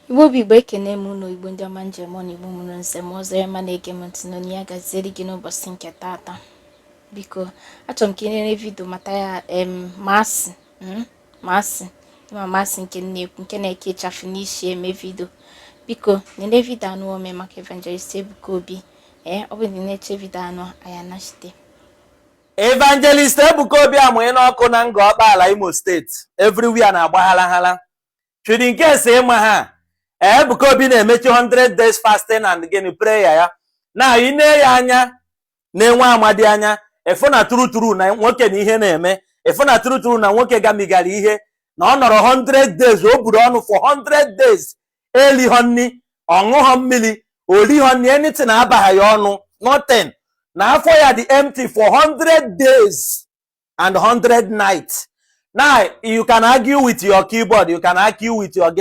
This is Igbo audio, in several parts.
Igbo Igbo ekene m ụlọ Igbo ndị ọma njem ọ na-igbo m nsem ọzọ ya ma na-ege m ntị n'onye ya gaziri gị n'ụbọchị nke taata. Biko achọrọ m ka ị lere vidio mata ya masị nke na-ekwu nke na-eke ịchafụ n'isi eme vidio. Biko nene vidio anụ ome maka Evangelist Ebuka Obi. Ọ bụ ndị na-eche vidio anụ anya nachite. Evangelist Ebuka Obi amụghị n'ọkụ na Ngokpala Imo steeti everywhere na-agba hala chudi nke ese ịma ha Ebuka Obi na-emechi 100 days fasting and gịnị prayer ya na ine ya anya na-enwe amadi anya efu na turuturu na nwoke na ihe na-eme efu na turuturu na nwoke gamigara ihe na ọ nọrọ 100 days o buru ọnụ for 100 days eliho nni ọṅụghọ mmiri oliho nni anything abaghị ya ọnụ nothing na afọ ya dị empty for 100 days and 100 nights. Now you can argue with your keyboard, you can argue with your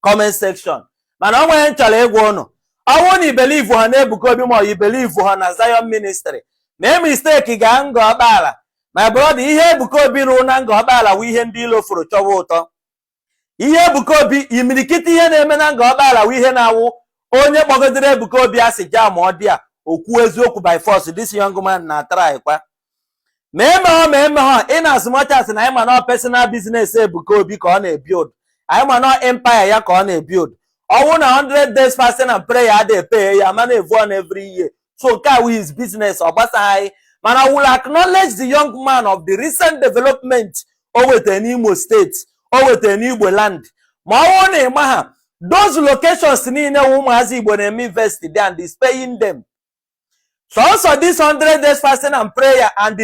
comment section. Mana ọ nwere nchọrọ ịgwa ụnụ ọnwụ na ibelieve ha na Ebuka Obi ma ibelieve ha na Zion ministry mee mistake ga Ngokpala. My brother, ihe Ebuka Obi rụ na Ngokpala wụ ihe ndị ilo furu chọwa ụtọ. Ihe Ebuka Obi imirikiti ihe na-eme na Ngokpala wụ ihe na-awụ onye kpọgodere Ebuka Obi asị ja ma ọ dị a okwu eziokwu by force. This young man na try kwa meme ha in as much as na ịma na personal business Ebuka Obi ka ọ na-ebuild, anyị ma na empire ya ka ọ na-ebuild. Ọwụ na 100 days fasting and prayer dey pay ya mana evu on every year, so ka with his business ọ gbasaghị. Mana I will acknowledge the young man of the recent development o wete n'Imo State, o wete n'Igbo land. Ma ọwụ na ịma ha those locations niile ụmụazị Igbo na-eme invest there and is paying them. So also this 100 days fasting and prayer and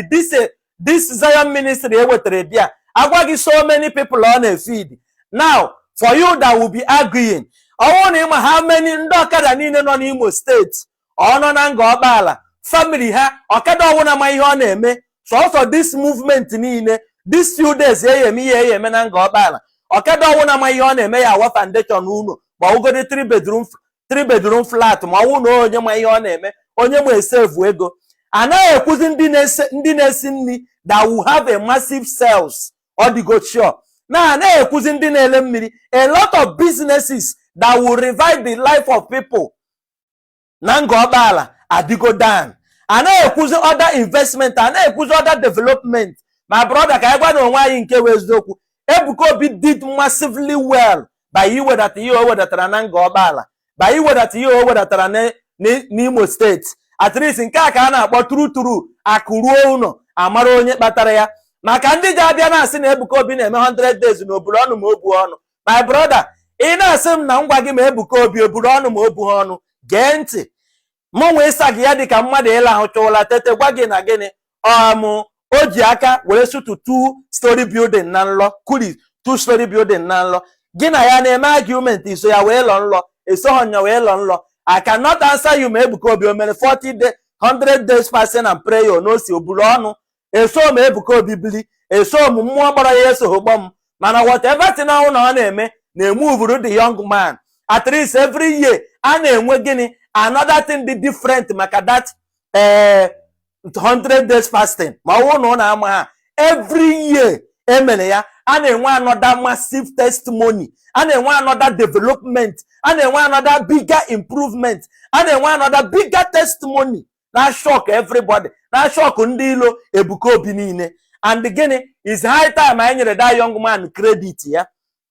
this Zion ministry ewetere there, agwagi so many people on a feed. Now for you that will be arguing, I want him how many ndokada niile nọ n'Imo State ọ nọ na Ngokpala family ha okada ọwụna ma ihe ọ na-eme. So also this movement niile this few days ihe na Ngokpala okada ọwụna ma ihe ọ na-eme ya awa foundation unu ma ugodi 3 bedroom flat ma ọwụ na onye ma ihe ọ na-eme onye mwe save ego. Anaghị ekwuzi ndị na-esi nri that will have a massive sales or the go sure. Na anaghị ekwuzi ndị na-ele mmiri, a lot of businesses that will revive the life of people na Ngokpala adigo down. Anaghị ekwuzi other investment, anaghị ekwuzi other development. My brother, ka gwa na onwe anyị nke weziokwu, Ebuka Obi did massively well by iwe that ihe o wedatara na Ngokpala, by iwe that ihe o wedatara n'Imo State. At least nke a ka a na-akpọ turu akụruo ụnọ amara onye kpatara ya. Maka ndị ji abịa na-asị na Ebuka Obi na-eme 100 days na oburu ọnụ ma obu ọnụ. My brother, ị na-asị m na ngwa gị ma Ebuka Obi oburu ọnụ ma obu ọnụ, gee ntị. Mụ nwee ịsa gị ya dịka mmadụ ịla ahụchụla tete gwa gị na gịnị o ji aka were sutu 2-story building na nlọ kuri 2-story building na nlọ. Gị na ya na-eme argument iso ya wee lọ nlọ esoghọnya wee lọ nlọ. I cannot answer you ma Ebuka Obi o mere 100 days fasting and prayer no si oburu ọnụ. Eso m Ebuka Obi bili, eso m mmụọ gbara ya eso gbom. Mana whatever thing ahụ na ọ na-eme na-emove the young man. At least every year a na-enwe gịnị another thing dị different maka that 100 days fasting. Ma ọ na ọ na-ama ha every year emere ya a na-enwe another massive testimony, a na-enwe another development, a na-enwe another bigger improvement, a na-enwe another bigger testimony. Na shock everybody, na shock ndị ilo Ebuka Obi niile. And gịnị is high time anyị nyere that young man credit ya.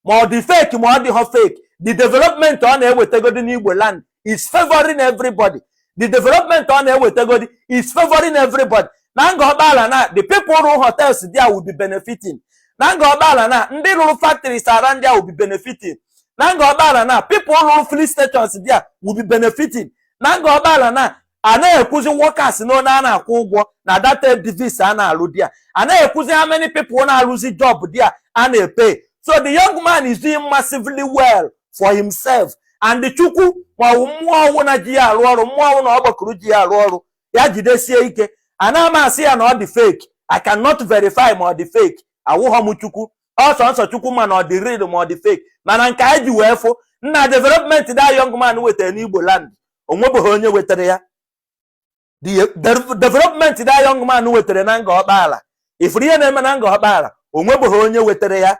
Ma ọ dị fake ma ọ dị ho fake, the development ọ na-ewetegodi n'Igbo land is favoring everybody. The development ọ na-ewetegodi is favoring everybody. Na Ngokpala na the people run hotels there will be benefiting. Na Ngokpala na ndị rụrụ factories around there will be benefiting. Na Ngokpala na people run filling stations there will be benefiting. Na Ngokpala na a na-ekwuzi workers no na na-akwụ ụgwọ na data divis a na-alụ dia. A na-ekwuzi how many people na-alụzi job dia a na-epay. So the young man is doing massively well for himself. And the chukwu ma mmụọ ọwụ na ji ya arụ ọrụ, mmụọ ọwụ na ọgbakụrụ ji ya arụ ọrụ ya jidesie ike. Ana m asị ya na ọ dị fake. I cannot verify ma ọ dị fake. Awụghọ m chukwu. Ọsọ chukwu ma na ọ dị real ma ọ dị fake. Mana nke anyị ji wee fụ nna development that young man wetara n'Igbo land onwebeghị onye wetara ya. The development that young man wetara na Ngokpala, if ihe na-eme na Ngokpala onwebeghị onye wetara ya.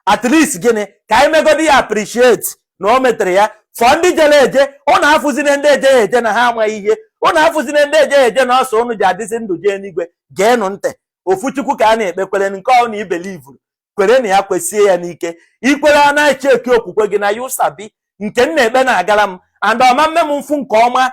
At least gịnị ka anyị megodi ya appreciate na o metere ya fọ ndị jere eje ọ na-afụzine ndị eje eje na ha amaghị ihe ọ na-afụzine ndị eje eje na ọsọ unu ji adịzi ndụ jee n'igwe geenụ ntị ofu chukwu ka a na-ekpekwere nke ọ na ibelivuru kwere na ya kwesie ya n'ike ikwere a na-eche eke okwukwe gị na yusabi nke m na-ekpe na-agara m and ọma mme m mfu nke ọma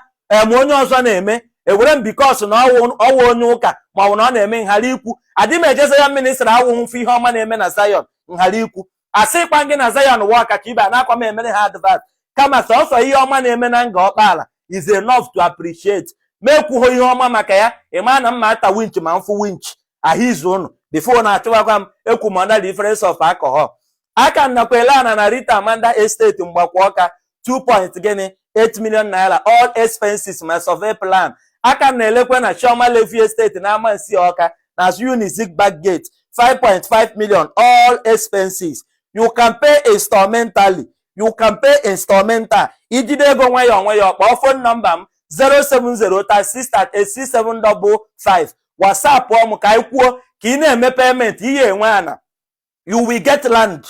onye ọzọ na-eme ewere m bikos na ọwụ onye ụka ma ọ bụ na ọ na-eme nhara ikwu adị m ejeze ya ministri awụghị mfu ihe ọma na-eme na Zion nhara ikwu asịkwa gị na Zion wa ọkacha ibe na-akwa m emere ha advat kama sọsọ ihe ọma na-eme na Ngokpala is enough to appreciate mekwuho ihe ọma maka ya ịma na mma ata winch ma mfu winch ahụ izu ụnụ before na-achụwakwa m ekwu m under the difference of alcohol aka nnakwele ana na Rita Amanda Estate mgbakwa ọka 2.8 million naira all expenses ma survey plan aka na-elekwe na Chioma Levy Estate na Amansi Ọka na Unizik Backgate 5.5 million all expenses. You can pay instrumentally. You can pay instrumental. Ijide ego nwayọọ nwayọọ kpọọ phone number m 07036386755 WhatsApp m ka anyị kwuo ka ị na-eme payment ihe enwe ana you will get land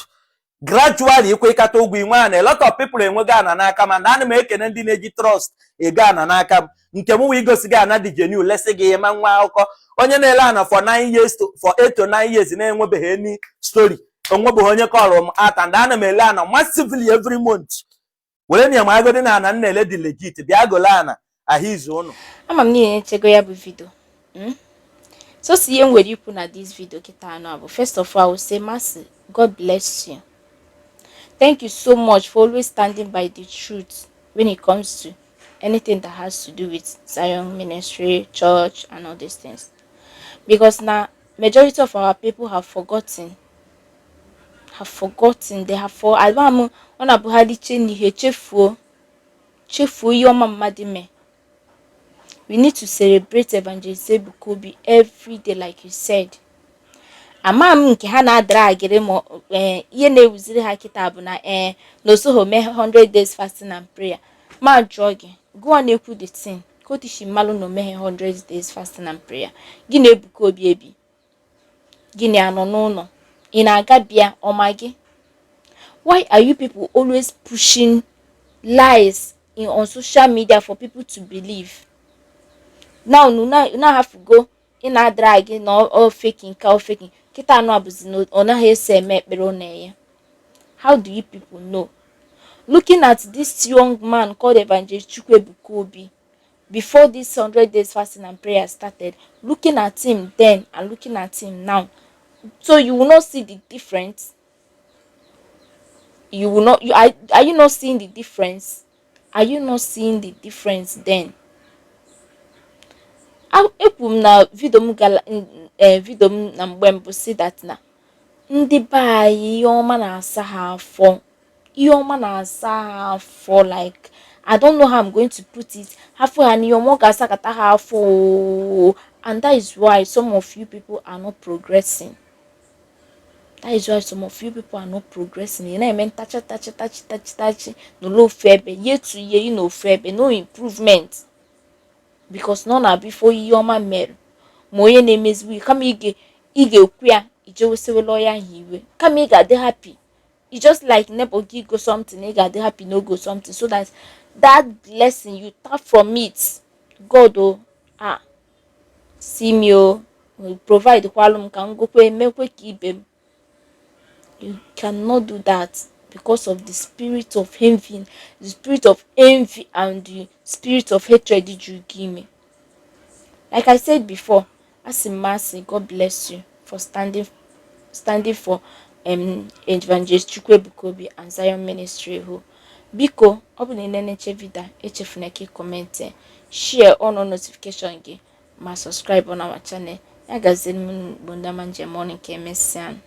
gradually ikwe ịkata ụgwọ inwe ana. A lot of people enwego ana n'aka m na ana m ekene ndị na-eji trust ego ana n'aka m nke m wee igosi gị ana dị genuine lesi gị ma nwa akụkọ onye na-ele ana for 9 years for 8 to 9 years na-enwebeghị any story onwebeghị onye kọrọ m ata and ana m ele ana massively every month were na magodi na ana na-ele dị legit bịa gole ana ahụ izu ụnụ ama m niile nchego ya bụ video so si ihe nwere ikwu na this video kita anọ abụ first of all I will say Mercy, God bless you. Thank you so much for always standing by the truth when it comes to anything that has to do with Zion ministry, church, and all these things. Because now, majority of our people have forgotten. They have for. Albamu ona buhali cheni he chefuo yoma madime. We need to celebrate Evangelist Ebuka Obi every day, like you said. Ama m nke ha na-adragịrị m ihe na-ewuziri ha kịta bụ na n'osoho mee 100 days fasting and prayer ma jụọ gị gụọ na-ekwu the thing kotishi mmalụ na omeghe 100 days fasting and prayer gị na Ebuka Obi ebi gị na anọ n'ụlọ ị na-aga bịa ọma gị. Why are you people always pushing lies on social media for people to believe? Now you now have to go in a drag in all faking, cow faking. Kita no abuzi no ona he se me ekpere na ye. How do you people know? Looking at this young man called Evangelist Ebuka Obi before this 100 days fasting and prayer started, looking at him then and looking at him now, so you will not see the difference. You will not. Are you not seeing the difference? Are you not seeing the difference then? Ekwu m na video m na mgbe mbụ si that na ndị be anyị ihe ọma na-asa ha afọ like I don't know how I'm going to put it. Afọ ha n'ihe ọma ga-asa kata ha afọ, and that is why some of you people are not progressing. Ị na-eme ntachi n'ụlọ ofu ebe yetu ihe n'ofu ebe, no improvement. Because none are before ihe ọma mere ma onye na-emeziwe kama ị ga-ekwu ya ijewesewe lawyer hiwe kama ị ga-adị happy. It's just like neighbor gị go something ị ga-adị happy no go something, so that blessing you tap from it. God see me will provide kwalụ m ka m gokwe emekwe ka ibe m. You cannot do that because of the spirit of envy, and the spirit of hatred you give me. Like I said before, as a Mercy, God bless you for standing for Evangelist Ebuka Obi and Zion Ministry. Biko, open the neche video, echefuna comment, share on notification, ma subscribe on our channel. Ya gazini mbundama njemoni kemesian.